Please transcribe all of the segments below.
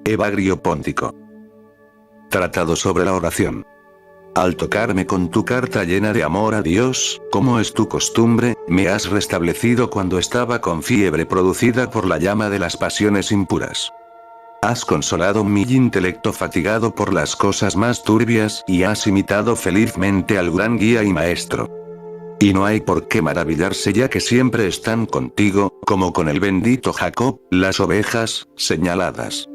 Evagrio Póntico. Tratado sobre la oración. Al tocarme con tu carta llena de amor a Dios, como es tu costumbre, me has restablecido cuando estaba con fiebre producida por la llama de las pasiones impuras. Has consolado mi intelecto fatigado por las cosas más turbias y has imitado felizmente al gran guía y maestro. Y no hay por qué maravillarse ya que siempre están contigo, como con el bendito Jacob, las ovejas, señaladas.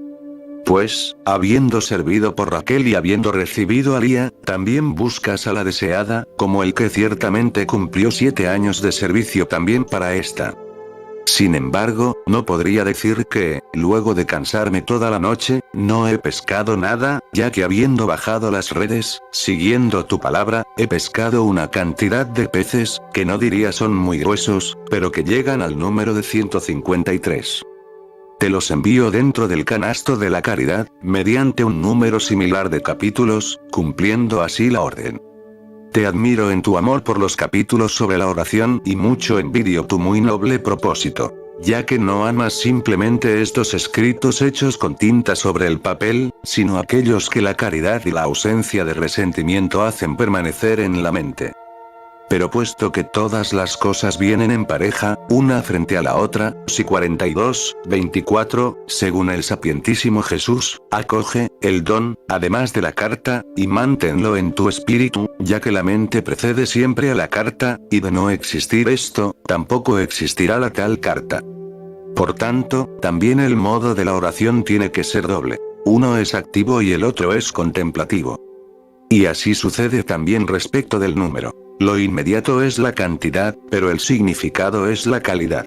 Pues, habiendo servido por Raquel y habiendo recibido a Lía, también buscas a la deseada, como el que ciertamente cumplió 7 años de servicio también para esta. Sin embargo, no podría decir que, luego de cansarme toda la noche, no he pescado nada, ya que habiendo bajado las redes, siguiendo tu palabra, he pescado una cantidad de peces, que no diría son muy gruesos, pero que llegan al número de 153. Te los envío dentro del canasto de la caridad, mediante un número similar de capítulos, cumpliendo así la orden. Te admiro en tu amor por los capítulos sobre la oración y mucho envidio tu muy noble propósito, ya que no amas simplemente estos escritos hechos con tinta sobre el papel, sino aquellos que la caridad y la ausencia de resentimiento hacen permanecer en la mente. Pero puesto que todas las cosas vienen en pareja, una frente a la otra, si 42, 24, según el sapientísimo Jesús, acoge el don, además de la carta, y manténlo en tu espíritu, ya que la mente precede siempre a la carta, y de no existir esto, tampoco existirá la tal carta. Por tanto, también el modo de la oración tiene que ser doble. Uno es activo y el otro es contemplativo. Y así sucede también respecto del número. Lo inmediato es la cantidad, pero el significado es la calidad.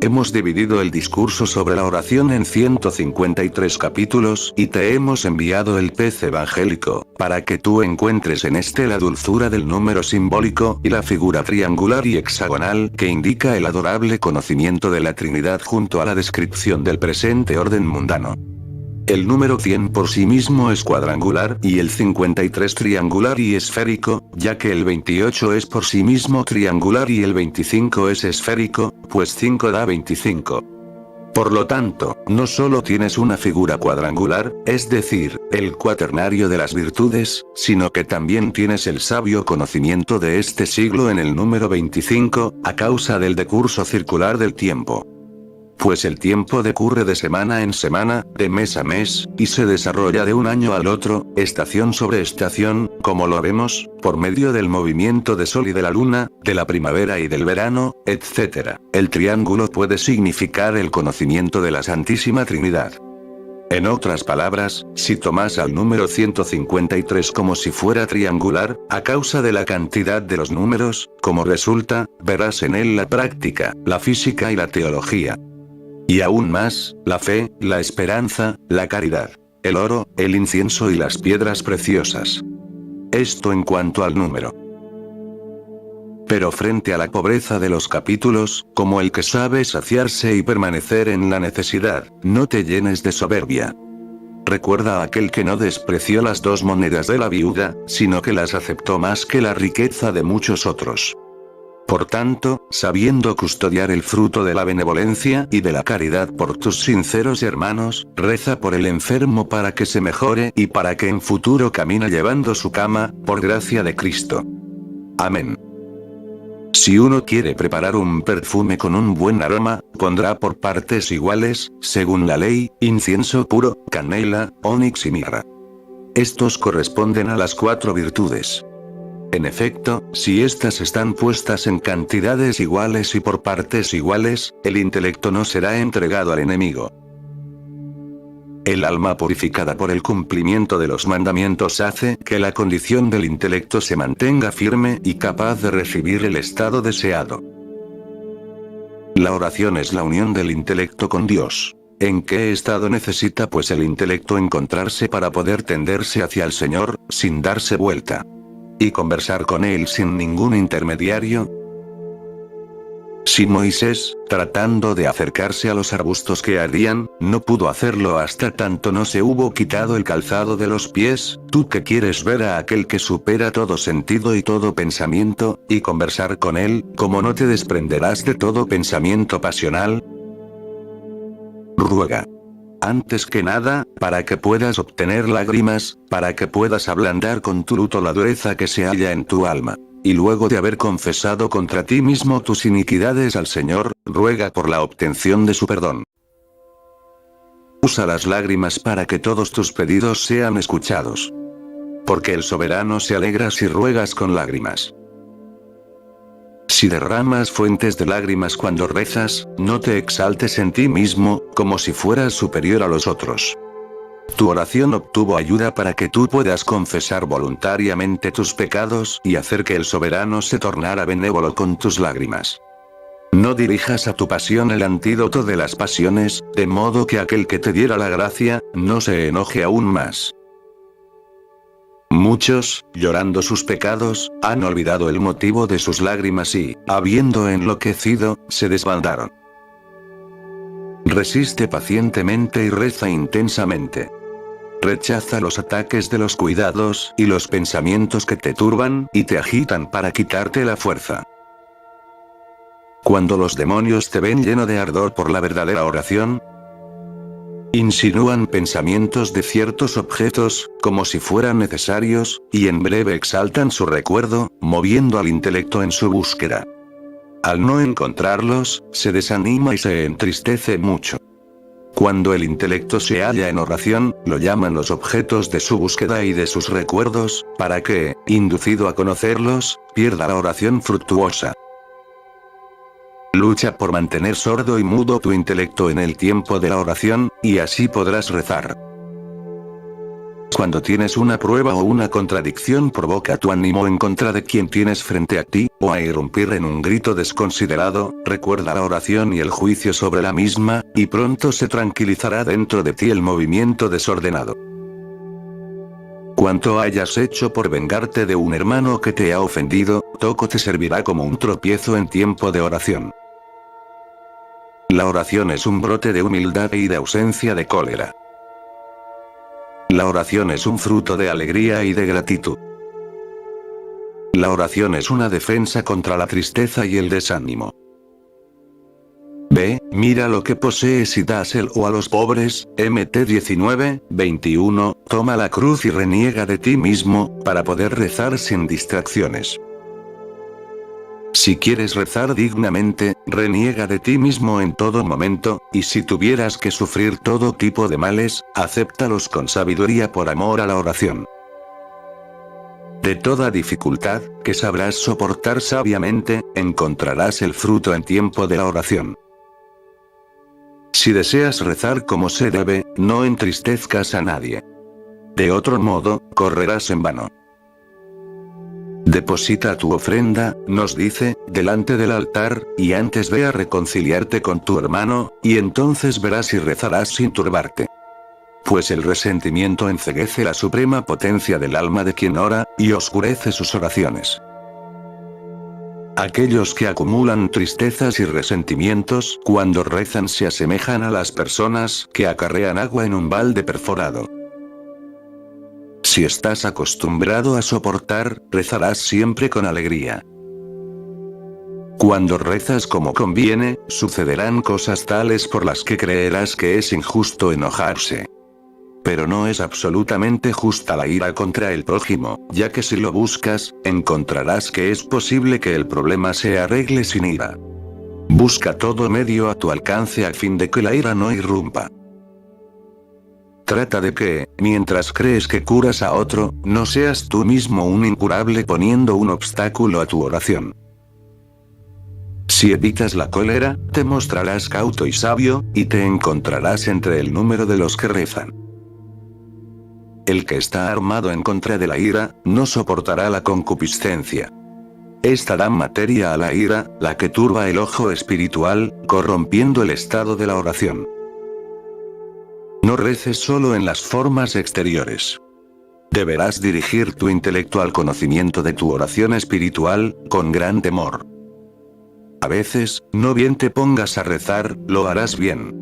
Hemos dividido el discurso sobre la oración en 153 capítulos y te hemos enviado el pez evangélico, para que tú encuentres en este la dulzura del número simbólico y la figura triangular y hexagonal que indica el adorable conocimiento de la Trinidad junto a la descripción del presente orden mundano. El número 100 por sí mismo es cuadrangular y el 53 triangular y esférico, ya que el 28 es por sí mismo triangular y el 25 es esférico, pues 5 da 25. Por lo tanto, no solo tienes una figura cuadrangular, es decir, el cuaternario de las virtudes, sino que también tienes el sabio conocimiento de este siglo en el número 25, a causa del decurso circular del tiempo. Pues el tiempo decurre de semana en semana, de mes a mes, y se desarrolla de un año al otro, estación sobre estación, como lo vemos, por medio del movimiento de sol y de la luna, de la primavera y del verano, etc. El triángulo puede significar el conocimiento de la Santísima Trinidad. En otras palabras, si tomas al número 153 como si fuera triangular, a causa de la cantidad de los números, como resulta, verás en él la práctica, la física y la teología. Y aún más, la fe, la esperanza, la caridad, el oro, el incienso y las piedras preciosas. Esto en cuanto al número. Pero frente a la pobreza de los capítulos, como el que sabe saciarse y permanecer en la necesidad, no te llenes de soberbia. Recuerda a aquel que no despreció las 2 monedas de la viuda, sino que las aceptó más que la riqueza de muchos otros. Por tanto, sabiendo custodiar el fruto de la benevolencia y de la caridad por tus sinceros hermanos, reza por el enfermo para que se mejore y para que en futuro camine llevando su cama, por gracia de Cristo. Amén. Si uno quiere preparar un perfume con un buen aroma, pondrá por partes iguales, según la ley, incienso puro, canela, ónix y mirra. Estos corresponden a las 4 virtudes. En efecto, si éstas están puestas en cantidades iguales y por partes iguales, el intelecto no será entregado al enemigo. El alma purificada por el cumplimiento de los mandamientos hace que la condición del intelecto se mantenga firme y capaz de recibir el estado deseado. La oración es la unión del intelecto con Dios. ¿En qué estado necesita pues el intelecto encontrarse para poder tenderse hacia el Señor, sin darse vuelta? Y conversar con él sin ningún intermediario. Si Moisés, tratando de acercarse a los arbustos que ardían, no pudo hacerlo hasta tanto no se hubo quitado el calzado de los pies, tú que quieres ver a aquel que supera todo sentido y todo pensamiento, y conversar con él, ¿cómo no te desprenderás de todo pensamiento pasional? Ruega Antes que nada, para que puedas obtener lágrimas, para que puedas ablandar con tu luto la dureza que se halla en tu alma. Y luego de haber confesado contra ti mismo tus iniquidades al Señor, ruega por la obtención de su perdón. Usa las lágrimas para que todos tus pedidos sean escuchados. Porque el soberano se alegra si ruegas con lágrimas. Si derramas fuentes de lágrimas cuando rezas, no te exaltes en ti mismo, como si fueras superior a los otros. Tu oración obtuvo ayuda para que tú puedas confesar voluntariamente tus pecados y hacer que el soberano se tornara benévolo con tus lágrimas. No dirijas a tu pasión el antídoto de las pasiones, de modo que aquel que te diera la gracia, no se enoje aún más. Muchos, llorando sus pecados, han olvidado el motivo de sus lágrimas y, habiendo enloquecido, se desbandaron. Resiste pacientemente y reza intensamente. Rechaza los ataques de los cuidados y los pensamientos que te turban y te agitan para quitarte la fuerza. Cuando los demonios te ven lleno de ardor por la verdadera oración, insinúan pensamientos de ciertos objetos, como si fueran necesarios, y en breve exaltan su recuerdo, moviendo al intelecto en su búsqueda. Al no encontrarlos, se desanima y se entristece mucho. Cuando el intelecto se halla en oración, lo llaman los objetos de su búsqueda y de sus recuerdos, para que, inducido a conocerlos, pierda la oración fructuosa. Lucha por mantener sordo y mudo tu intelecto en el tiempo de la oración, y así podrás rezar. Cuando tienes una prueba o una contradicción, provoca tu ánimo en contra de quien tienes frente a ti, o a irrumpir en un grito desconsiderado, recuerda la oración y el juicio sobre la misma, y pronto se tranquilizará dentro de ti el movimiento desordenado. Cuanto hayas hecho por vengarte de un hermano que te ha ofendido, poco te servirá como un tropiezo en tiempo de oración. La oración es un brote de humildad y de ausencia de cólera. La oración es un fruto de alegría y de gratitud. La oración es una defensa contra la tristeza y el desánimo. Ve, mira lo que posees y dáselo a los pobres. Mt 19, 21, toma la cruz y reniega de ti mismo, para poder rezar sin distracciones. Si quieres rezar dignamente, reniega de ti mismo en todo momento, y si tuvieras que sufrir todo tipo de males, acéptalos con sabiduría por amor a la oración. De toda dificultad, que sabrás soportar sabiamente, encontrarás el fruto en tiempo de la oración. Si deseas rezar como se debe, no entristezcas a nadie. De otro modo, correrás en vano. Deposita tu ofrenda, nos dice, delante del altar, y antes ve a reconciliarte con tu hermano, y entonces verás y rezarás sin turbarte. Pues el resentimiento enceguece la suprema potencia del alma de quien ora, y oscurece sus oraciones. Aquellos que acumulan tristezas y resentimientos, cuando rezan se asemejan a las personas que acarrean agua en un balde perforado. Si estás acostumbrado a soportar, rezarás siempre con alegría. Cuando rezas como conviene, sucederán cosas tales por las que creerás que es injusto enojarse. Pero no es absolutamente justa la ira contra el prójimo, ya que si lo buscas, encontrarás que es posible que el problema se arregle sin ira. Busca todo medio a tu alcance a fin de que la ira no irrumpa. Trata de que, mientras crees que curas a otro, no seas tú mismo un incurable poniendo un obstáculo a tu oración. Si evitas la cólera, te mostrarás cauto y sabio, y te encontrarás entre el número de los que rezan. El que está armado en contra de la ira, no soportará la concupiscencia. Esta da materia a la ira, la que turba el ojo espiritual, corrompiendo el estado de la oración. No reces solo en las formas exteriores. Deberás dirigir tu intelecto al conocimiento de tu oración espiritual, con gran temor. A veces, no bien te pongas a rezar, lo harás bien.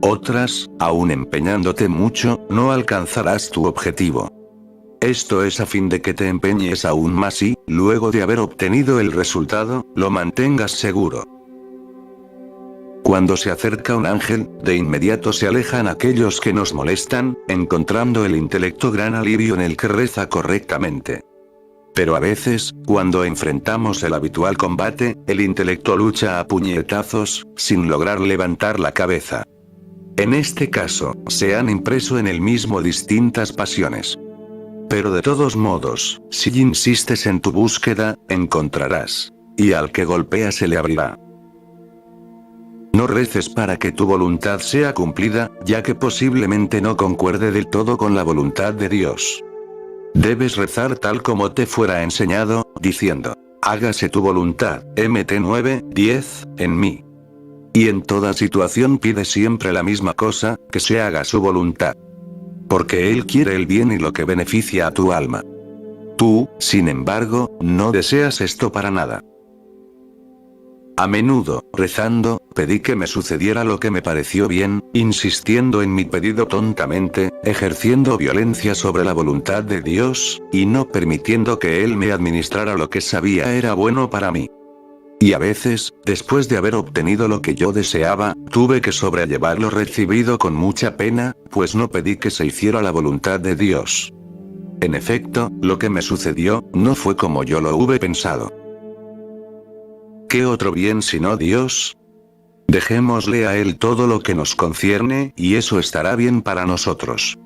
Otras, aun empeñándote mucho, no alcanzarás tu objetivo. Esto es a fin de que te empeñes aún más y, luego de haber obtenido el resultado, lo mantengas seguro. Cuando se acerca un ángel, de inmediato se alejan aquellos que nos molestan, encontrando el intelecto gran alivio en el que reza correctamente. Pero a veces, cuando enfrentamos el habitual combate, el intelecto lucha a puñetazos, sin lograr levantar la cabeza. En este caso, se han impreso en el mismo distintas pasiones. Pero de todos modos, si insistes en tu búsqueda, encontrarás. Y al que golpea se le abrirá. No reces para que tu voluntad sea cumplida, ya que posiblemente no concuerde del todo con la voluntad de Dios. Debes rezar tal como te fuera enseñado, diciendo: hágase tu voluntad, Mt 9:10, en mí. Y en toda situación pide siempre la misma cosa, que se haga su voluntad. Porque Él quiere el bien y lo que beneficia a tu alma. Tú, sin embargo, no deseas esto para nada. A menudo, rezando, pedí que me sucediera lo que me pareció bien, insistiendo en mi pedido tontamente, ejerciendo violencia sobre la voluntad de Dios, y no permitiendo que Él me administrara lo que sabía era bueno para mí. Y a veces, después de haber obtenido lo que yo deseaba, tuve que sobrellevar lo recibido con mucha pena, pues no pedí que se hiciera la voluntad de Dios. En efecto, lo que me sucedió, no fue como yo lo hube pensado. ¿Qué otro bien sino Dios? Dejémosle a Él todo lo que nos concierne, y eso estará bien para nosotros.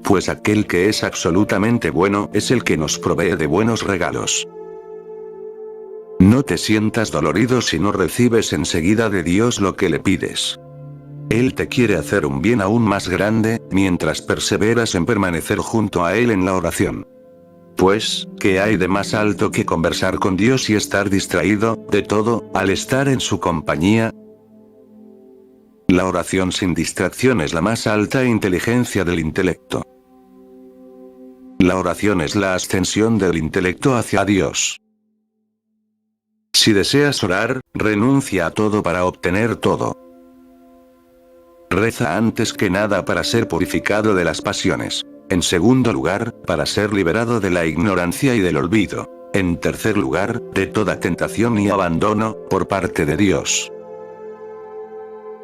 Pues aquel que es absolutamente bueno es el que nos provee de buenos regalos. No te sientas dolorido si no recibes enseguida de Dios lo que le pides. Él te quiere hacer un bien aún más grande, mientras perseveras en permanecer junto a Él en la oración. Pues, ¿qué hay de más alto que conversar con Dios y estar distraído, de todo, al estar en su compañía? La oración sin distracción es la más alta inteligencia del intelecto. La oración es la ascensión del intelecto hacia Dios. Si deseas orar, renuncia a todo para obtener todo. Reza antes que nada para ser purificado de las pasiones. En segundo lugar, para ser liberado de la ignorancia y del olvido. En tercer lugar, de toda tentación y abandono, por parte de Dios.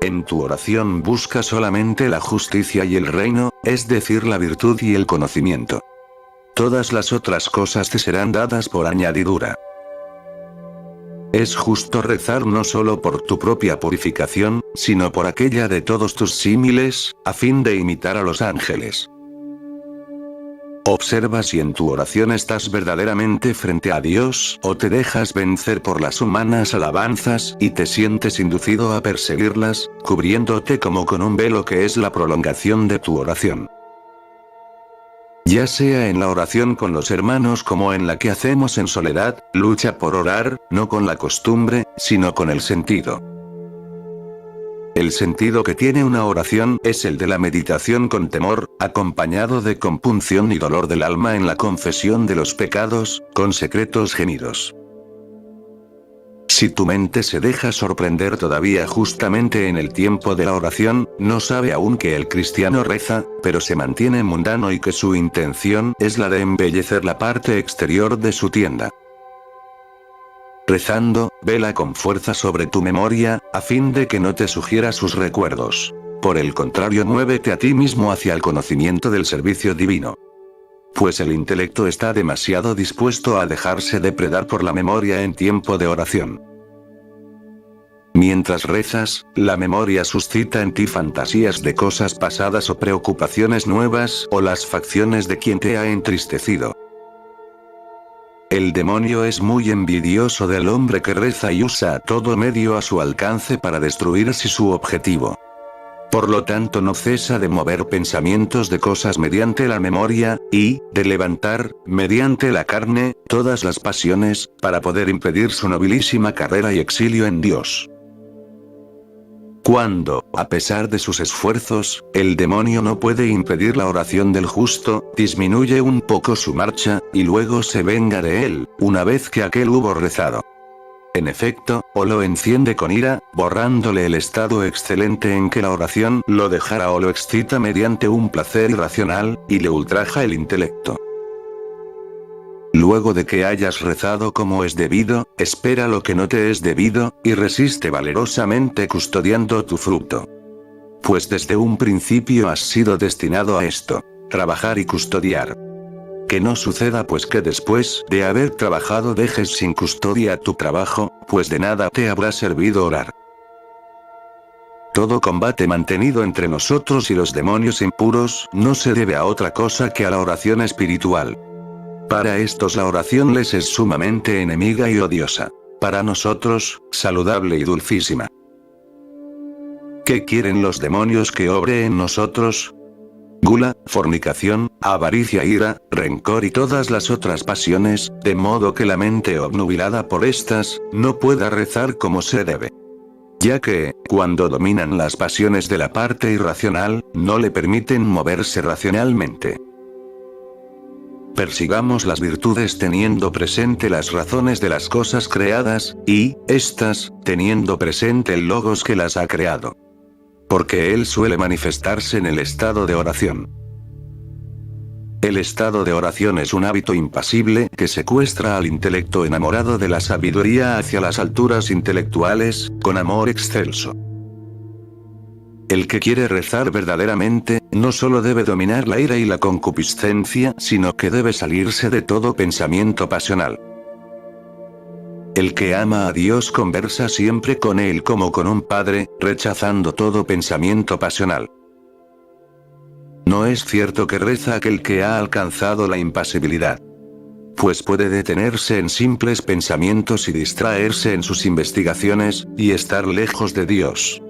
En tu oración busca solamente la justicia y el reino, es decir, la virtud y el conocimiento. Todas las otras cosas te serán dadas por añadidura. Es justo rezar no solo por tu propia purificación, sino por aquella de todos tus símiles, a fin de imitar a los ángeles. Observa si en tu oración estás verdaderamente frente a Dios, o te dejas vencer por las humanas alabanzas y te sientes inducido a perseguirlas, cubriéndote como con un velo que es la prolongación de tu oración. Ya sea en la oración con los hermanos como en la que hacemos en soledad, lucha por orar, no con la costumbre, sino con el sentido. El sentido que tiene una oración es el de la meditación con temor, acompañado de compunción y dolor del alma en la confesión de los pecados, con secretos gemidos. Si tu mente se deja sorprender todavía justamente en el tiempo de la oración, no sabe aún que el cristiano reza, pero se mantiene mundano y que su intención es la de embellecer la parte exterior de su tienda. Rezando, vela con fuerza sobre tu memoria, a fin de que no te sugiera sus recuerdos. Por el contrario, muévete a ti mismo hacia el conocimiento del servicio divino. Pues el intelecto está demasiado dispuesto a dejarse depredar por la memoria en tiempo de oración. Mientras rezas, la memoria suscita en ti fantasías de cosas pasadas o preocupaciones nuevas, o las facciones de quien te ha entristecido. El demonio es muy envidioso del hombre que reza y usa todo medio a su alcance para destruir así su objetivo. Por lo tanto, no cesa de mover pensamientos de cosas mediante la memoria, y, de levantar, mediante la carne, todas las pasiones, para poder impedir su nobilísima carrera y exilio en Dios. Cuando, a pesar de sus esfuerzos, el demonio no puede impedir la oración del justo, disminuye un poco su marcha, y luego se venga de él, una vez que aquel hubo rezado. En efecto, o lo enciende con ira, borrándole el estado excelente en que la oración lo dejara, o lo excita mediante un placer irracional, y le ultraja el intelecto. Luego de que hayas rezado como es debido, espera lo que no te es debido, y resiste valerosamente custodiando tu fruto. Pues desde un principio has sido destinado a esto, trabajar y custodiar. Que no suceda pues que después de haber trabajado dejes sin custodia tu trabajo, pues de nada te habrá servido orar. Todo combate mantenido entre nosotros y los demonios impuros no se debe a otra cosa que a la oración espiritual. Para estos la oración les es sumamente enemiga y odiosa. Para nosotros, saludable y dulcísima. ¿Qué quieren los demonios que obre en nosotros? Gula, fornicación, avaricia, ira, rencor y todas las otras pasiones, de modo que la mente obnubilada por estas, no pueda rezar como se debe. Ya que, cuando dominan las pasiones de la parte irracional, no le permiten moverse racionalmente. Persigamos las virtudes teniendo presente las razones de las cosas creadas, y, estas, teniendo presente el Logos que las ha creado. Porque él suele manifestarse en el estado de oración. El estado de oración es un hábito impasible que secuestra al intelecto enamorado de la sabiduría hacia las alturas intelectuales, con amor excelso. El que quiere rezar verdaderamente, no solo debe dominar la ira y la concupiscencia, sino que debe salirse de todo pensamiento pasional. El que ama a Dios conversa siempre con Él como con un padre, rechazando todo pensamiento pasional. No es cierto que reza aquel que ha alcanzado la impasibilidad. Pues puede detenerse en simples pensamientos y distraerse en sus investigaciones, y estar lejos de Dios.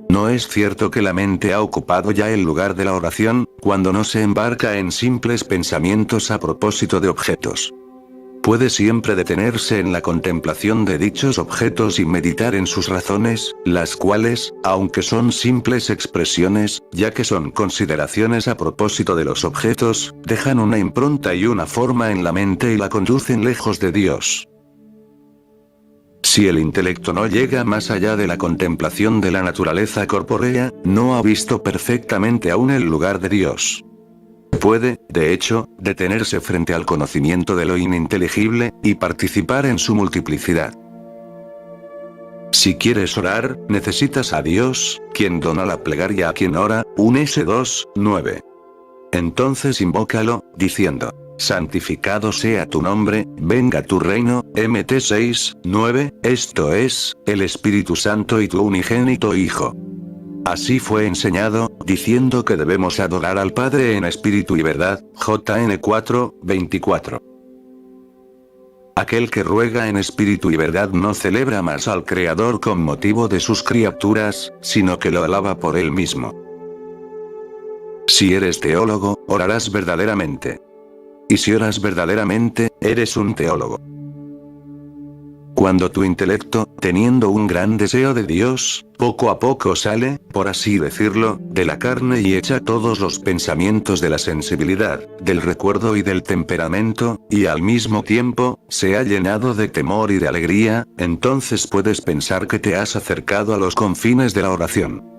No es cierto que la mente ha ocupado ya el lugar de la oración, cuando no se embarca en simples pensamientos a propósito de objetos. Puede siempre detenerse en la contemplación de dichos objetos y meditar en sus razones, las cuales, aunque son simples expresiones, ya que son consideraciones a propósito de los objetos, dejan una impronta y una forma en la mente y la conducen lejos de Dios. Si el intelecto no llega más allá de la contemplación de la naturaleza corpórea, no ha visto perfectamente aún el lugar de Dios. Puede, de hecho, detenerse frente al conocimiento de lo ininteligible, y participar en su multiplicidad. Si quieres orar, necesitas a Dios, quien dona la plegaria a quien ora, 1:2:9. Entonces invócalo, diciendo: santificado sea tu nombre, venga tu reino, Mt 6:9, esto es, el Espíritu Santo y tu unigénito Hijo. Así fue enseñado, diciendo que debemos adorar al Padre en espíritu y verdad, JN 4:24. Aquel que ruega en espíritu y verdad no celebra más al Creador con motivo de sus criaturas, sino que lo alaba por él mismo. Si eres teólogo, orarás verdaderamente. Y si oras verdaderamente, eres un teólogo. Cuando tu intelecto, teniendo un gran deseo de Dios, poco a poco sale, por así decirlo, de la carne y echa todos los pensamientos de la sensibilidad, del recuerdo y del temperamento, y al mismo tiempo, se ha llenado de temor y de alegría, entonces puedes pensar que te has acercado a los confines de la oración.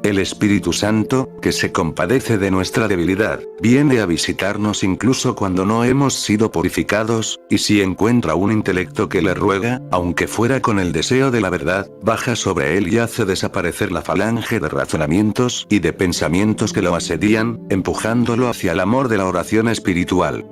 El Espíritu Santo, que se compadece de nuestra debilidad, viene a visitarnos incluso cuando no hemos sido purificados, y si encuentra un intelecto que le ruega, aunque fuera con el deseo de la verdad, baja sobre él y hace desaparecer la falange de razonamientos y de pensamientos que lo asedian, empujándolo hacia el amor de la oración espiritual.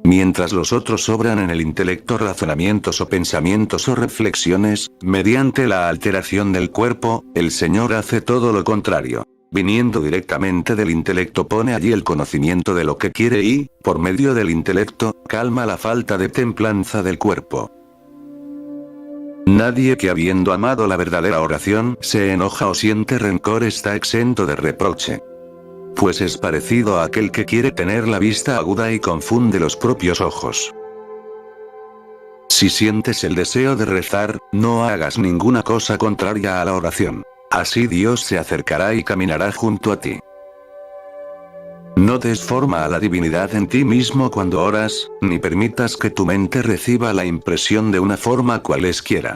Mientras los otros obran en el intelecto razonamientos o pensamientos o reflexiones, mediante la alteración del cuerpo, el Señor hace todo lo contrario. Viniendo directamente del intelecto pone allí el conocimiento de lo que quiere y, por medio del intelecto, calma la falta de templanza del cuerpo. Nadie que habiendo amado la verdadera oración se enoja o siente rencor está exento de reproche. Pues es parecido a aquel que quiere tener la vista aguda y confunde los propios ojos. Si sientes el deseo de rezar, no hagas ninguna cosa contraria a la oración. Así Dios se acercará y caminará junto a ti. No des forma a la divinidad en ti mismo cuando oras, ni permitas que tu mente reciba la impresión de una forma cualesquiera.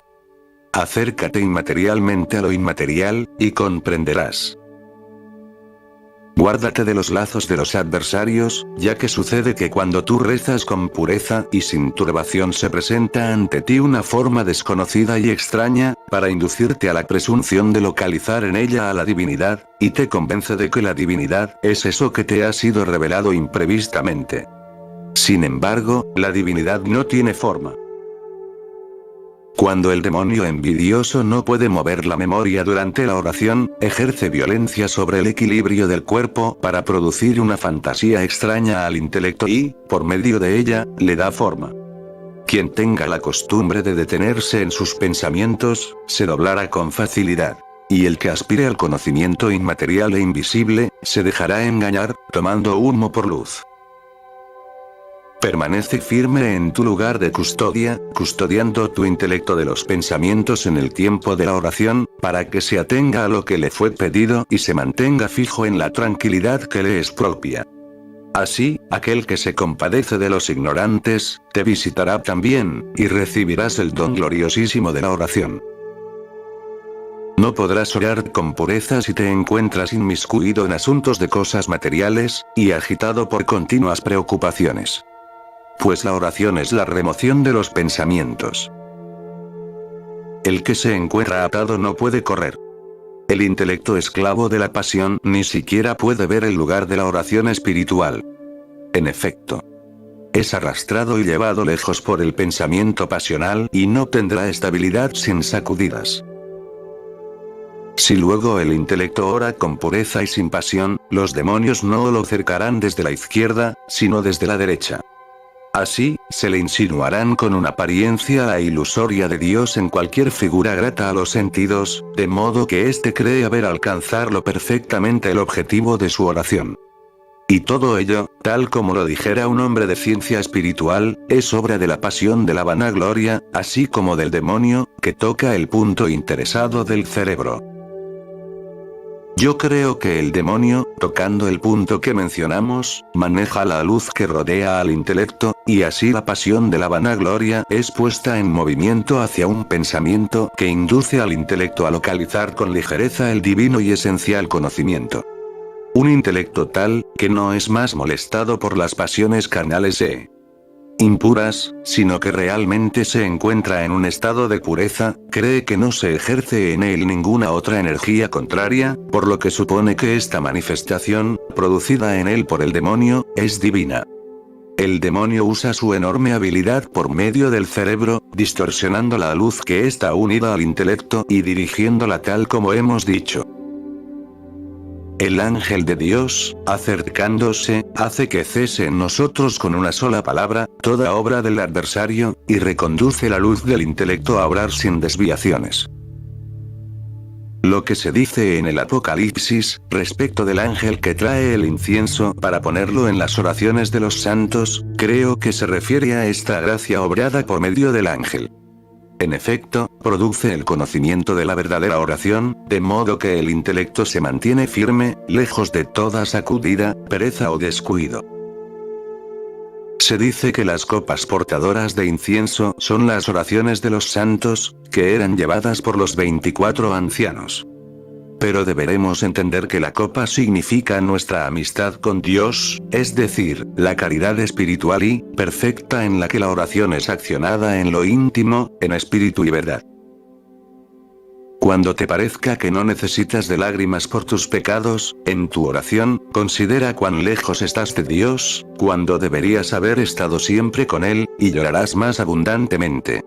Acércate inmaterialmente a lo inmaterial, y comprenderás. Guárdate de los lazos de los adversarios, ya que sucede que cuando tú rezas con pureza y sin turbación se presenta ante ti una forma desconocida y extraña, para inducirte a la presunción de localizar en ella a la divinidad, y te convence de que la divinidad es eso que te ha sido revelado imprevistamente. Sin embargo, la divinidad no tiene forma. Cuando el demonio envidioso no puede mover la memoria durante la oración, ejerce violencia sobre el equilibrio del cuerpo para producir una fantasía extraña al intelecto y, por medio de ella, le da forma. Quien tenga la costumbre de detenerse en sus pensamientos, se doblará con facilidad. Y el que aspire al conocimiento inmaterial e invisible, se dejará engañar, tomando humo por luz. Permanece firme en tu lugar de custodia, custodiando tu intelecto de los pensamientos en el tiempo de la oración, para que se atenga a lo que le fue pedido y se mantenga fijo en la tranquilidad que le es propia. Así, aquel que se compadece de los ignorantes, te visitará también, y recibirás el don gloriosísimo de la oración. No podrás orar con pureza si te encuentras inmiscuido en asuntos de cosas materiales, y agitado por continuas preocupaciones. Pues la oración es la remoción de los pensamientos. El que se encuentra atado no puede correr. El intelecto esclavo de la pasión ni siquiera puede ver el lugar de la oración espiritual. En efecto, es arrastrado y llevado lejos por el pensamiento pasional y no tendrá estabilidad sin sacudidas. Si luego el intelecto ora con pureza y sin pasión, los demonios no lo cercarán desde la izquierda, sino desde la derecha. Así, se le insinuarán con una apariencia a ilusoria de Dios en cualquier figura grata a los sentidos, de modo que éste cree haber alcanzado perfectamente el objetivo de su oración. Y todo ello, tal como lo dijera un hombre de ciencia espiritual, es obra de la pasión de la vanagloria, así como del demonio, que toca el punto interesado del cerebro. Yo creo que el demonio, tocando el punto que mencionamos, maneja la luz que rodea al intelecto, y así la pasión de la vanagloria es puesta en movimiento hacia un pensamiento que induce al intelecto a localizar con ligereza el divino y esencial conocimiento. Un intelecto tal, que no es más molestado por las pasiones carnales impuras, sino que realmente se encuentra en un estado de pureza, cree que no se ejerce en él ninguna otra energía contraria, por lo que supone que esta manifestación, producida en él por el demonio, es divina. El demonio usa su enorme habilidad por medio del cerebro, distorsionando la luz que está unida al intelecto y dirigiéndola tal como hemos dicho. El ángel de Dios, acercándose, hace que cese en nosotros con una sola palabra, toda obra del adversario, y reconduce la luz del intelecto a obrar sin desviaciones. Lo que se dice en el Apocalipsis, respecto del ángel que trae el incienso para ponerlo en las oraciones de los santos, creo que se refiere a esta gracia obrada por medio del ángel. En efecto, produce el conocimiento de la verdadera oración, de modo que el intelecto se mantiene firme, lejos de toda sacudida, pereza o descuido. Se dice que las copas portadoras de incienso son las oraciones de los santos, que eran llevadas por los 24 ancianos. Pero deberemos entender que la copa significa nuestra amistad con Dios, es decir, la caridad espiritual y perfecta en la que la oración es accionada en lo íntimo, en espíritu y verdad. Cuando te parezca que no necesitas de lágrimas por tus pecados, en tu oración, considera cuán lejos estás de Dios, cuando deberías haber estado siempre con Él, y llorarás más abundantemente.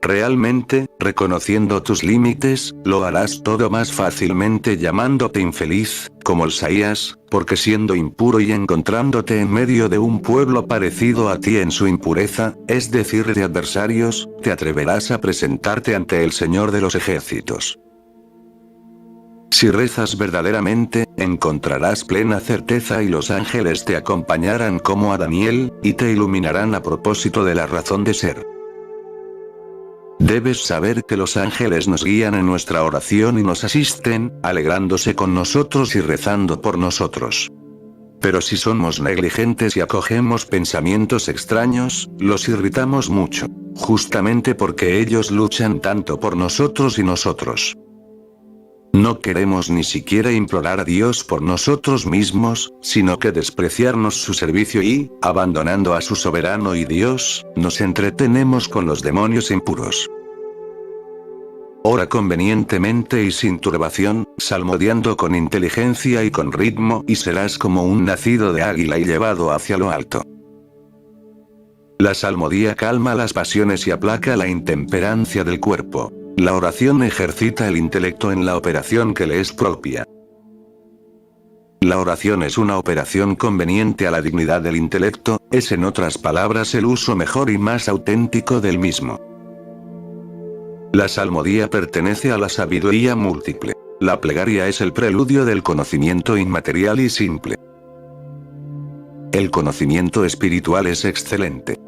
Realmente, reconociendo tus límites, lo harás todo más fácilmente llamándote infeliz, como Osaías, porque siendo impuro y encontrándote en medio de un pueblo parecido a ti en su impureza, es decir de adversarios, te atreverás a presentarte ante el Señor de los ejércitos. Si rezas verdaderamente, encontrarás plena certeza y los ángeles te acompañarán como a Daniel, y te iluminarán a propósito de la razón de ser. Debes saber que los ángeles nos guían en nuestra oración y nos asisten, alegrándose con nosotros y rezando por nosotros. Pero si somos negligentes y acogemos pensamientos extraños, los irritamos mucho, justamente porque ellos luchan tanto por nosotros y nosotros. No queremos ni siquiera implorar a Dios por nosotros mismos, sino que despreciarnos su servicio y, abandonando a su soberano y Dios, nos entretenemos con los demonios impuros. Ora convenientemente y sin turbación, salmodiando con inteligencia y con ritmo, y serás como un nacido de águila y llevado hacia lo alto. La salmodia calma las pasiones y aplaca la intemperancia del cuerpo. La oración ejercita el intelecto en la operación que le es propia. La oración es una operación conveniente a la dignidad del intelecto, es en otras palabras el uso mejor y más auténtico del mismo. La salmodia pertenece a la sabiduría múltiple. La plegaria es el preludio del conocimiento inmaterial y simple. El conocimiento espiritual es excelente.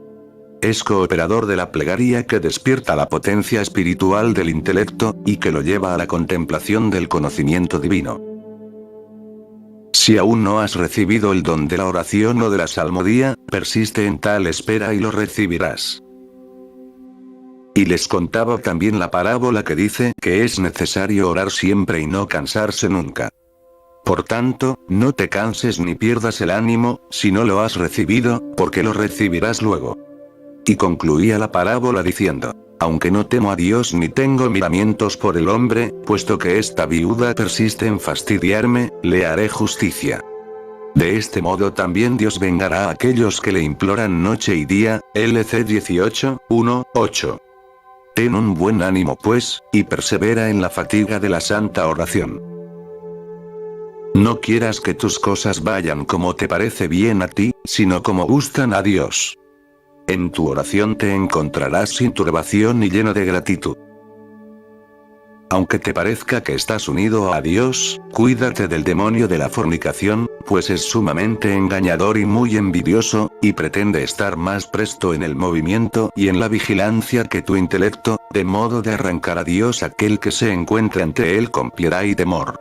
Es cooperador de la plegaria que despierta la potencia espiritual del intelecto, y que lo lleva a la contemplación del conocimiento divino. Si aún no has recibido el don de la oración o de la salmodia, persiste en tal espera y lo recibirás. Y les contaba también la parábola que dice que es necesario orar siempre y no cansarse nunca. Por tanto, no te canses ni pierdas el ánimo, si no lo has recibido, porque lo recibirás luego. Y concluía la parábola diciendo: aunque no temo a Dios ni tengo miramientos por el hombre, puesto que esta viuda persiste en fastidiarme, le haré justicia. De este modo también Dios vengará a aquellos que le imploran noche y día. LC 18, 1, 8. Ten un buen ánimo pues, y persevera en la fatiga de la santa oración. No quieras que tus cosas vayan como te parece bien a ti, sino como gustan a Dios. En tu oración te encontrarás sin turbación y lleno de gratitud. Aunque te parezca que estás unido a Dios, cuídate del demonio de la fornicación, pues es sumamente engañador y muy envidioso, y pretende estar más presto en el movimiento y en la vigilancia que tu intelecto, de modo de arrancar a Dios aquel que se encuentre ante él con piedad y temor.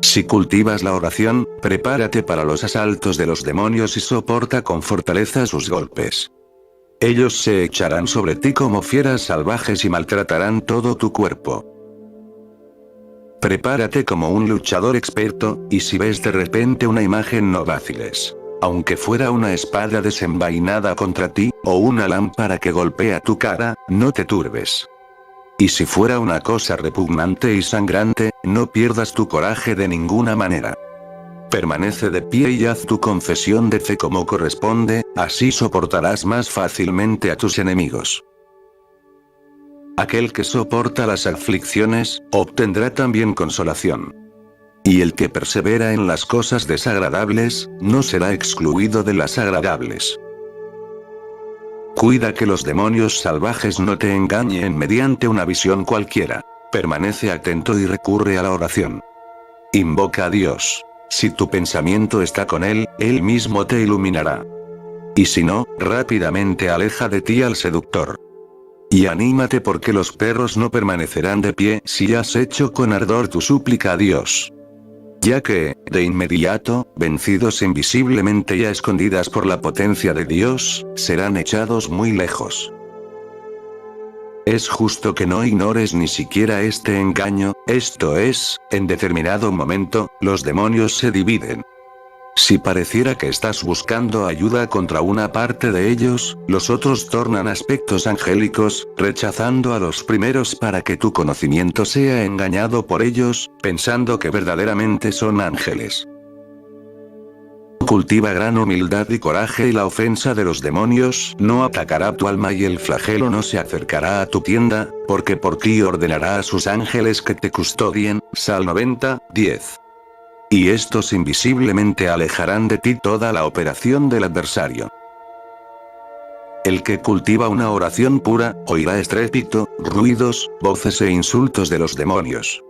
Si cultivas la oración, prepárate para los asaltos de los demonios y soporta con fortaleza sus golpes. Ellos se echarán sobre ti como fieras salvajes y maltratarán todo tu cuerpo. Prepárate como un luchador experto, y si ves de repente una imagen no vaciles. Aunque fuera una espada desenvainada contra ti, o una lámpara que golpea tu cara, no te turbes. Y si fuera una cosa repugnante y sangrante, no pierdas tu coraje de ninguna manera. Permanece de pie y haz tu confesión de fe como corresponde, así soportarás más fácilmente a tus enemigos. Aquel que soporta las aflicciones, obtendrá también consolación. Y el que persevera en las cosas desagradables, no será excluido de las agradables. Cuida que los demonios salvajes no te engañen mediante una visión cualquiera. Permanece atento y recurre a la oración. Invoca a Dios. Si tu pensamiento está con Él, Él mismo te iluminará. Y si no, rápidamente aleja de ti al seductor. Y anímate porque los perros no permanecerán de pie si has hecho con ardor tu súplica a Dios. Ya que, de inmediato, vencidos invisiblemente y a escondidas por la potencia de Dios, serán echados muy lejos. Es justo que no ignores ni siquiera este engaño, esto es, en determinado momento, los demonios se dividen. Si pareciera que estás buscando ayuda contra una parte de ellos, los otros tornan aspectos angélicos, rechazando a los primeros para que tu conocimiento sea engañado por ellos, pensando que verdaderamente son ángeles. Cultiva gran humildad y coraje y la ofensa de los demonios no atacará tu alma y el flagelo no se acercará a tu tienda, porque por ti ordenará a sus ángeles que te custodien. Sal 90, 10. Y estos invisiblemente alejarán de ti toda la operación del adversario. El que cultiva una oración pura, oirá estrépito, ruidos, voces e insultos de los demonios.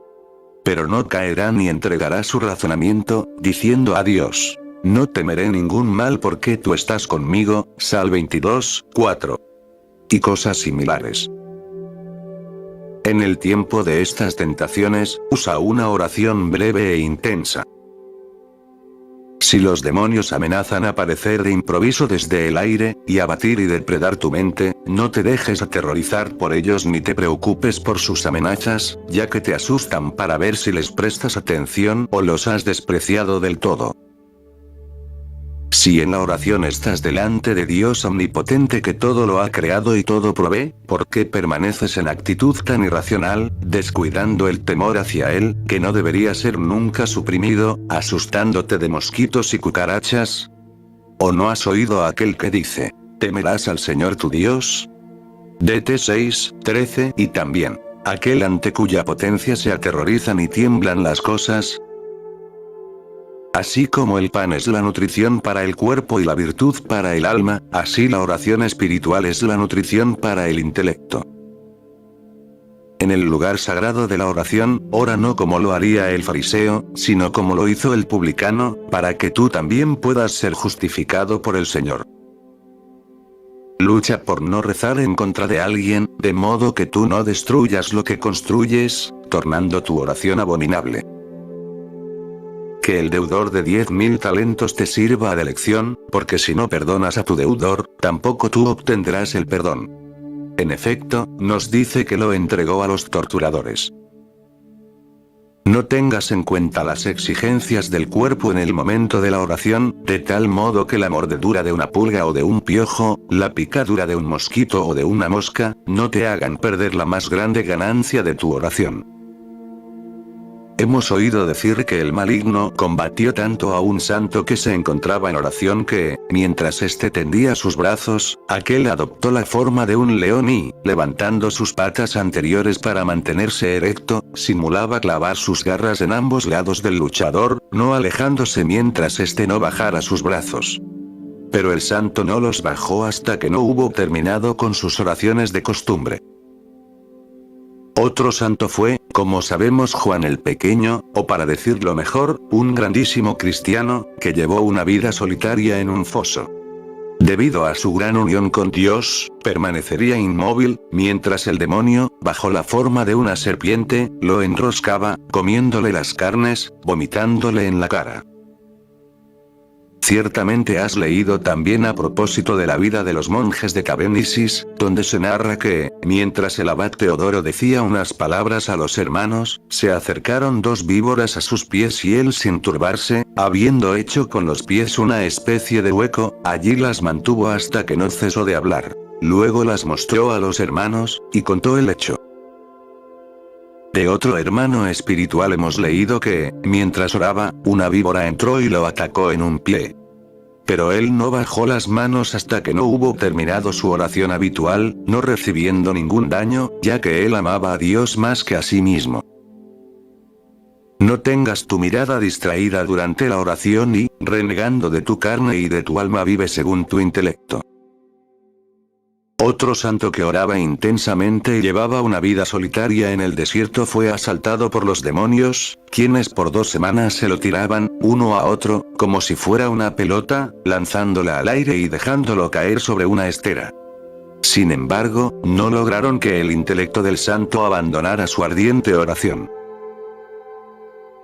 Pero no caerá ni entregará su razonamiento, diciendo a Dios: no temeré ningún mal porque tú estás conmigo. Sal 22, 4. Y cosas similares. En el tiempo de estas tentaciones, usa una oración breve e intensa. Si los demonios amenazan aparecer de improviso desde el aire, y abatir y depredar tu mente, no te dejes aterrorizar por ellos ni te preocupes por sus amenazas, ya que te asustan para ver si les prestas atención o los has despreciado del todo. Si en la oración estás delante de Dios omnipotente que todo lo ha creado y todo provee, ¿por qué permaneces en actitud tan irracional, descuidando el temor hacia Él, que no debería ser nunca suprimido, asustándote de mosquitos y cucarachas? ¿O no has oído a aquel que dice, temerás al Señor tu Dios? DT 6:13, y también, aquel ante cuya potencia se aterrorizan y tiemblan las cosas. Así como el pan es la nutrición para el cuerpo y la virtud para el alma, así la oración espiritual es la nutrición para el intelecto. En el lugar sagrado de la oración, ora no como lo haría el fariseo, sino como lo hizo el publicano, para que tú también puedas ser justificado por el Señor. Lucha por no rezar en contra de alguien, de modo que tú no destruyas lo que construyes, tornando tu oración abominable. Que el deudor de 10.000 talentos te sirva de lección, porque si no perdonas a tu deudor, tampoco tú obtendrás el perdón. En efecto, nos dice que lo entregó a los torturadores. No tengas en cuenta las exigencias del cuerpo en el momento de la oración, de tal modo que la mordedura de una pulga o de un piojo, la picadura de un mosquito o de una mosca, no te hagan perder la más grande ganancia de tu oración. Hemos oído decir que el maligno combatió tanto a un santo que se encontraba en oración que, mientras éste tendía sus brazos, aquel adoptó la forma de un león y, levantando sus patas anteriores para mantenerse erecto, simulaba clavar sus garras en ambos lados del luchador, no alejándose mientras éste no bajara sus brazos. Pero el santo no los bajó hasta que no hubo terminado con sus oraciones de costumbre. Otro santo fue, como sabemos, Juan el Pequeño, o para decirlo mejor, un grandísimo cristiano, que llevó una vida solitaria en un foso. Debido a su gran unión con Dios, permanecería inmóvil, mientras el demonio, bajo la forma de una serpiente, lo enroscaba, comiéndole las carnes, vomitándole en la cara. Ciertamente has leído también a propósito de la vida de los monjes de Cabenesis, donde se narra que, mientras el abad Teodoro decía unas palabras a los hermanos, se acercaron dos víboras a sus pies y él, sin turbarse, habiendo hecho con los pies una especie de hueco, allí las mantuvo hasta que no cesó de hablar. Luego las mostró a los hermanos, y contó el hecho. De otro hermano espiritual hemos leído que, mientras oraba, una víbora entró y lo atacó en un pie. Pero él no bajó las manos hasta que no hubo terminado su oración habitual, no recibiendo ningún daño, ya que él amaba a Dios más que a sí mismo. No tengas tu mirada distraída durante la oración y, renegando de tu carne y de tu alma, vive según tu intelecto. Otro santo que oraba intensamente y llevaba una vida solitaria en el desierto fue asaltado por los demonios, quienes por 2 semanas se lo tiraban, uno a otro, como si fuera una pelota, lanzándola al aire y dejándolo caer sobre una estera. Sin embargo, no lograron que el intelecto del santo abandonara su ardiente oración.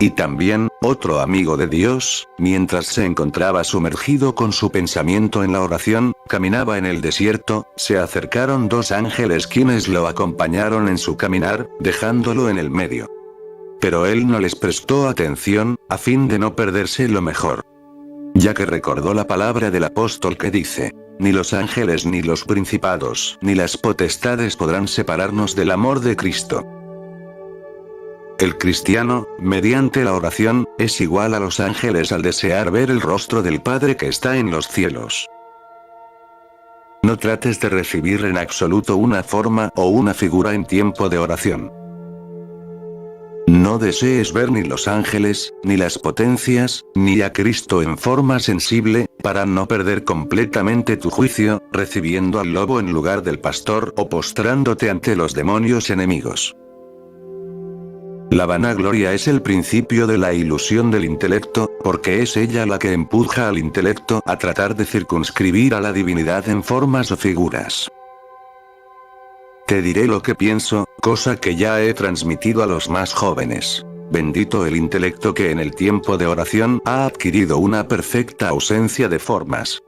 Y también, otro amigo de Dios, mientras se encontraba sumergido con su pensamiento en la oración, caminaba en el desierto, se acercaron 2 ángeles quienes lo acompañaron en su caminar, dejándolo en el medio. Pero él no les prestó atención, a fin de no perderse lo mejor. Ya que recordó la palabra del apóstol que dice, ni los ángeles ni los principados ni las potestades podrán separarnos del amor de Cristo. El cristiano, mediante la oración, es igual a los ángeles al desear ver el rostro del Padre que está en los cielos. No trates de recibir en absoluto una forma o una figura en tiempo de oración. No desees ver ni los ángeles, ni las potencias, ni a Cristo en forma sensible, para no perder completamente tu juicio, recibiendo al lobo en lugar del pastor o postrándote ante los demonios enemigos. La vanagloria es el principio de la ilusión del intelecto, porque es ella la que empuja al intelecto a tratar de circunscribir a la divinidad en formas o figuras. Te diré lo que pienso, cosa que ya he transmitido a los más jóvenes. Bendito el intelecto que en el tiempo de oración ha adquirido una perfecta ausencia de formas.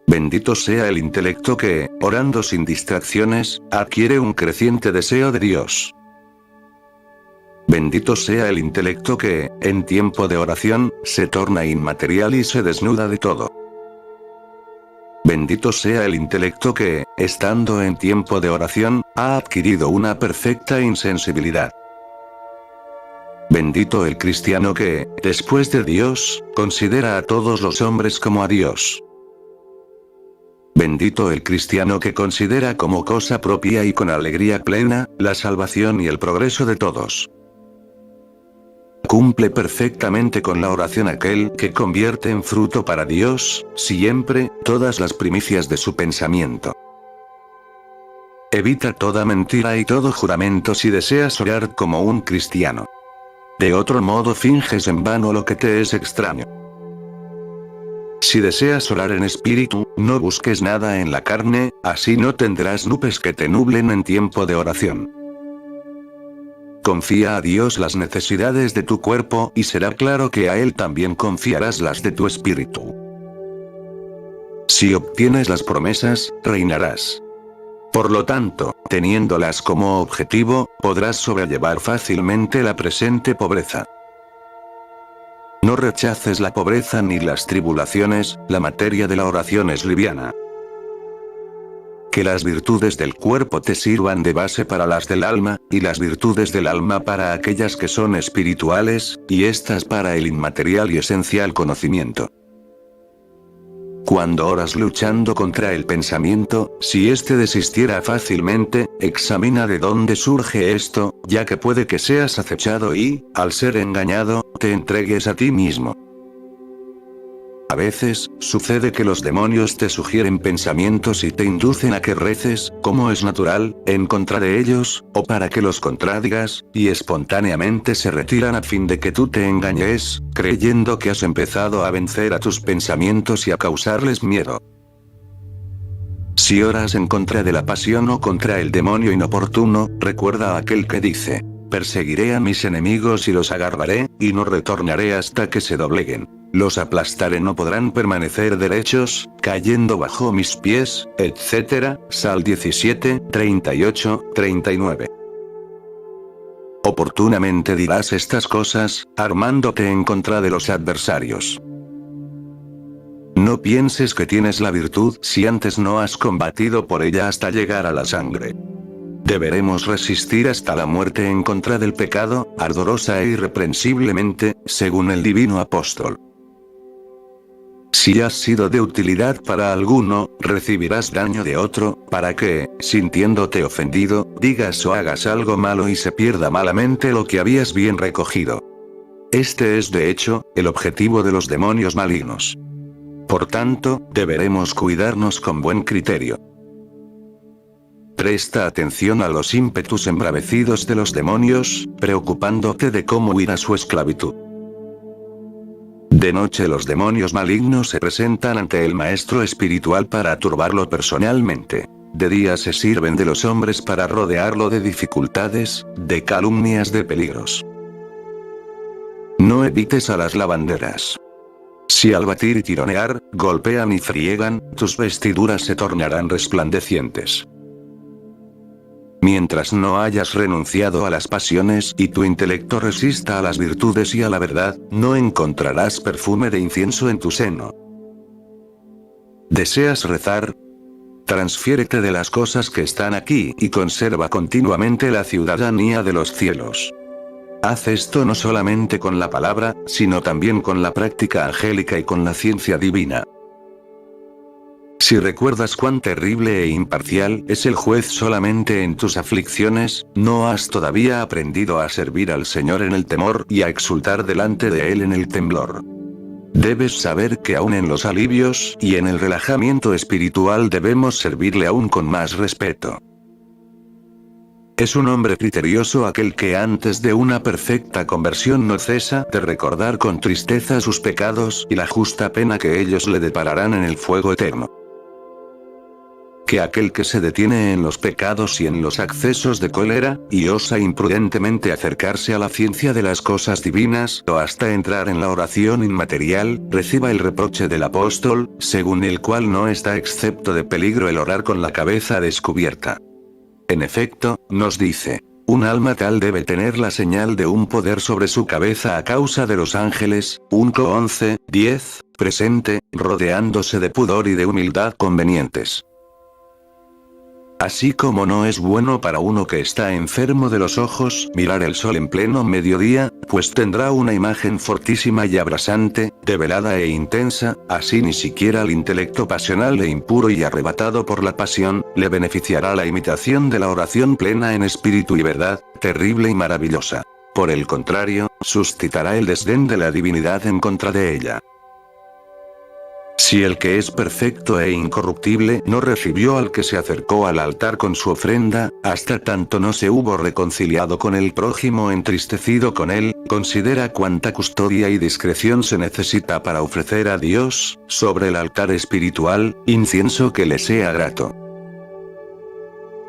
Bendito sea el intelecto que, orando sin distracciones, adquiere un creciente deseo de Dios. Bendito sea el intelecto que, en tiempo de oración, se torna inmaterial y se desnuda de todo. Bendito sea el intelecto que, estando en tiempo de oración, ha adquirido una perfecta insensibilidad. Bendito el cristiano que, después de Dios, considera a todos los hombres como a Dios. Bendito el cristiano que considera como cosa propia y con alegría plena, la salvación y el progreso de todos. Cumple perfectamente con la oración aquel que convierte en fruto para Dios, siempre, todas las primicias de su pensamiento. Evita toda mentira y todo juramento si deseas orar como un cristiano. De otro modo finges en vano lo que te es extraño. Si deseas orar en espíritu, no busques nada en la carne, así no tendrás nubes que te nublen en tiempo de oración. Confía a Dios las necesidades de tu cuerpo y será claro que a Él también confiarás las de tu espíritu. Si obtienes las promesas, reinarás. Por lo tanto, teniéndolas como objetivo, podrás sobrellevar fácilmente la presente pobreza. No rechaces la pobreza ni las tribulaciones, la materia de la oración es liviana. Que las virtudes del cuerpo te sirvan de base para las del alma, y las virtudes del alma para aquellas que son espirituales, y estas para el inmaterial y esencial conocimiento. Cuando oras luchando contra el pensamiento, si éste desistiera fácilmente, examina de dónde surge esto, ya que puede que seas acechado y, al ser engañado, te entregues a ti mismo. A veces, sucede que los demonios te sugieren pensamientos y te inducen a que reces, como es natural, en contra de ellos, o para que los contradigas, y espontáneamente se retiran a fin de que tú te engañes, creyendo que has empezado a vencer a tus pensamientos y a causarles miedo. Si oras en contra de la pasión o contra el demonio inoportuno, recuerda a aquel que dice: perseguiré a mis enemigos y los agarraré, y no retornaré hasta que se dobleguen. Los aplastaré, no podrán permanecer derechos, cayendo bajo mis pies, etc. Sal 17, 38, 39. Oportunamente dirás estas cosas, armándote en contra de los adversarios. No pienses que tienes la virtud si antes no has combatido por ella hasta llegar a la sangre. Deberemos resistir hasta la muerte en contra del pecado, ardorosa e irreprensiblemente, según el divino apóstol. Si has sido de utilidad para alguno, recibirás daño de otro, para que, sintiéndote ofendido, digas o hagas algo malo y se pierda malamente lo que habías bien recogido. Este es de hecho, el objetivo de los demonios malignos. Por tanto, deberemos cuidarnos con buen criterio. Presta atención a los ímpetus embravecidos de los demonios, preocupándote de cómo huir a su esclavitud. De noche los demonios malignos se presentan ante el maestro espiritual para turbarlo personalmente. De día se sirven de los hombres para rodearlo de dificultades, de calumnias, de peligros. No evites a las lavanderas. Si al batir y tironear, golpean y friegan, tus vestiduras se tornarán resplandecientes. Mientras no hayas renunciado a las pasiones y tu intelecto resista a las virtudes y a la verdad, no encontrarás perfume de incienso en tu seno. ¿Deseas rezar? Transfiérete de las cosas que están aquí y conserva continuamente la ciudadanía de los cielos. Haz esto no solamente con la palabra, sino también con la práctica angélica y con la ciencia divina. Si recuerdas cuán terrible e imparcial es el juez solamente en tus aflicciones, no has todavía aprendido a servir al Señor en el temor y a exultar delante de Él en el temblor. Debes saber que aún en los alivios y en el relajamiento espiritual debemos servirle aún con más respeto. Es un hombre criterioso aquel que antes de una perfecta conversión no cesa de recordar con tristeza sus pecados y la justa pena que ellos le depararán en el fuego eterno. que aquel que se detiene en los pecados y en los accesos de cólera, y osa imprudentemente acercarse a la ciencia de las cosas divinas, o hasta entrar en la oración inmaterial, reciba el reproche del apóstol, según el cual no está excepto de peligro el orar con la cabeza descubierta. En efecto, nos dice, un alma tal debe tener la señal de un poder sobre su cabeza a causa de los ángeles, 1 Cor 11:10, presente, rodeándose de pudor y de humildad convenientes. Así como no es bueno para uno que está enfermo de los ojos mirar el sol en pleno mediodía, pues tendrá una imagen fortísima y abrasante, develada e intensa, así ni siquiera al intelecto pasional e impuro y arrebatado por la pasión, le beneficiará la imitación de la oración plena en espíritu y verdad, terrible y maravillosa. Por el contrario, suscitará el desdén de la divinidad en contra de ella. Si el que es perfecto e incorruptible no recibió al que se acercó al altar con su ofrenda, hasta tanto no se hubo reconciliado con el prójimo entristecido con él, considera cuánta custodia y discreción se necesita para ofrecer a Dios, sobre el altar espiritual, incienso que le sea grato.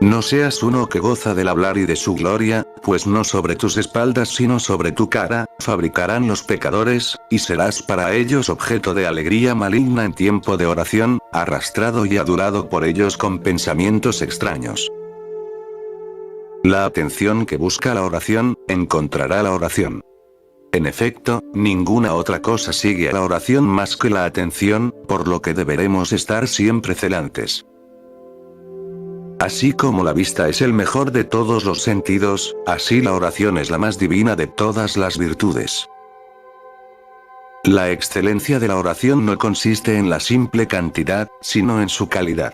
No seas uno que goza del hablar y de su gloria, pues no sobre tus espaldas sino sobre tu cara, fabricarán los pecadores, y serás para ellos objeto de alegría maligna en tiempo de oración, arrastrado y adulado por ellos con pensamientos extraños. La atención que busca la oración, encontrará la oración. En efecto, ninguna otra cosa sigue a la oración más que la atención, por lo que deberemos estar siempre celantes. Así como la vista es el mejor de todos los sentidos, así la oración es la más divina de todas las virtudes. La excelencia de la oración no consiste en la simple cantidad, sino en su calidad.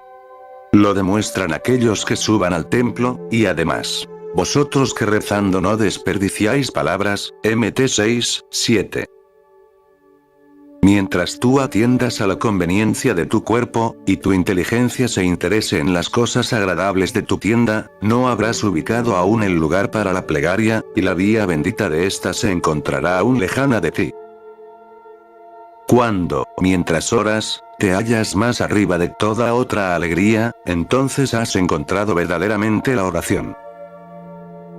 Lo demuestran aquellos que suban al templo, y además, vosotros que rezando no desperdiciáis palabras, Mt 6:7. Mientras tú atiendas a la conveniencia de tu cuerpo, y tu inteligencia se interese en las cosas agradables de tu tienda, no habrás ubicado aún el lugar para la plegaria, y la vía bendita de ésta se encontrará aún lejana de ti. Cuando, mientras oras, te hallas más arriba de toda otra alegría, entonces has encontrado verdaderamente la oración.